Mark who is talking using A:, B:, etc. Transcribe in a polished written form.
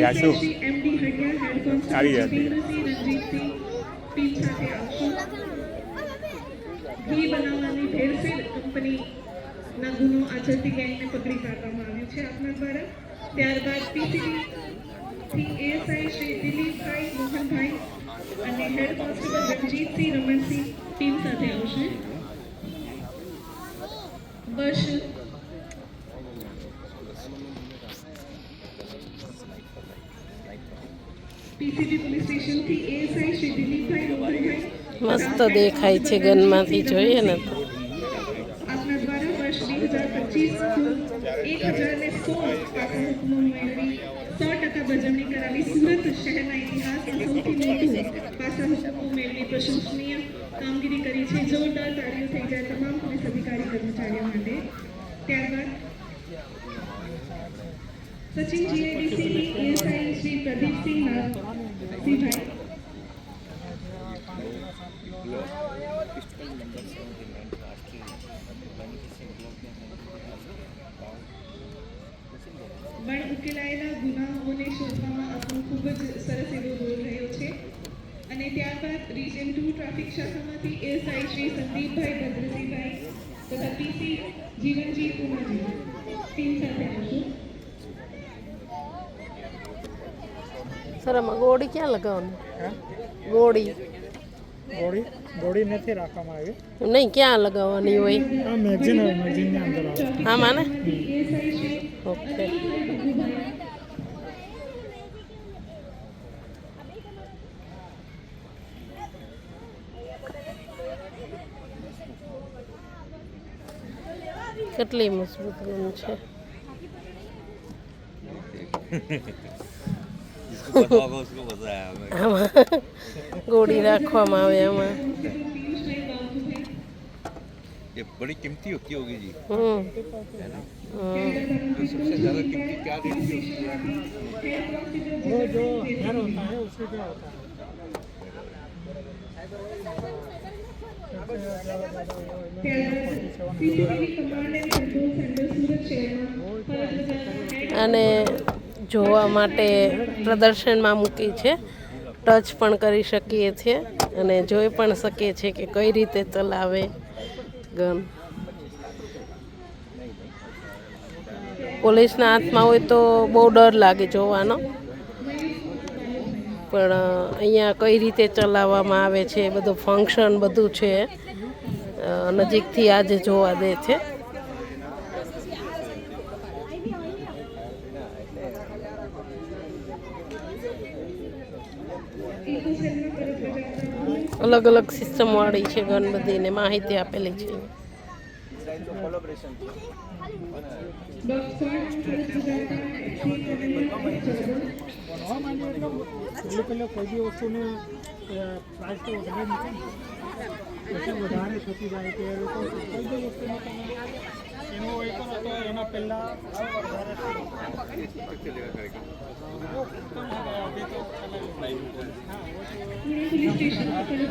A: યાસુ
B: આવી હતી ઘી બનાવવાની ભેળસેળ કંપનીના ગુનો આચરતી ગેંગને પકડી પાડવામાં આવ્યું છે આપના દ્વારા. ત્યારબાદ પીસીબી થી એએસઆઈ શ્રી દિલીપભાઈ મોહનભાઈ અને head constable Ranjitsinh Ramansinh team સાથે આવશે. વર્ષ પીસીબી પોલીસ સ્ટેશન થી એએસઆઈ શ્રી દિલીપભાઈ મોહનભાઈ
C: મસ્ત દેખાય છે ગનમાંથી જોઈએ ને તો.
B: આપના દ્વારા વર્ષ 2025 કુલ 1016 પાકા હુકમો મેળવી 100% બજવણી કરાવી સુરત શહેરના ઇતિહાસમાં સૌથી મોટું પાકા હુકમો મેળવી પ્રશંસનીય કામગીરી કરી છે. જોરદાર તાળીઓ થઈ જાય તમામ પોલીસ અધિકારી કર્મચારીઓ માટે. ત્યારબાદ સચિન જીઆઈડીસી એએસઆઈ શ્રી પ્રદીપસિંહ નાથસિંહભાઈ પણ ઉકેલાયેલા ગુનાઓને શોધવામાં આપણો ખૂબ જ સરસ એવો રોલ રહ્યો છે. અને ત્યારબાદ રિજન 2 ટ્રાફિક શાખામાંથી એએસઆઈ શ્રી સંદીપભાઈ ભદ્રસિંહભાઈ તથા પીસી જીવનજી પુનાજી ટીમ સાથે આવશું.
C: સર આમાં ગોળી ક્યાં લગાવવાની? ગોળી
A: ગોળી નથી રાખવામાં આવી.
C: નહીં, ક્યાં લગાવવાની હોય?
A: આ મેગઝીનની અંદર આવે.
C: આમાં ને?
B: ASI Shri
C: okay. કેટલી મજબૂત ગન છે. આમાં ગોળી રાખવામાં આવે આમાં.
D: ये बड़ी कीमती होती होगी जी।
C: है
D: ना? सबसे ज़्यादा कीमती क्या रेट की होती है?
A: वो जो घर होता है उससे क्या होता है?
C: અને જોવા માટે પ્રદર્શનમાં મૂકી છે. ટચ પણ કરી શકીએ છીએ અને જોઈ પણ શકીએ છીએ કે કઈ રીતે ચલાવે ગન. પોલીસના હાથમાં હોય તો બહુ ડર લાગે જોવાનો, પણ અહીંયા કઈ રીતે ચલાવવામાં આવે છે બધું ફંક્શન બધું છે નજીકથી આજે જોવા દે છે. અલગ અલગ સિસ્ટમ વાળી છે ગન બધીને માહિતી આપેલી છે.
A: કોઈ બી વસ્તુને પ્રાઇસ તો વધારે નથી એટલે વધારે થતી જાય કે એ લોકો કોઈ બી વસ્તુમાં તમે એનો એ કરો તો એના પહેલાં
B: पुणे पुलिस स्टेशन का पुलिस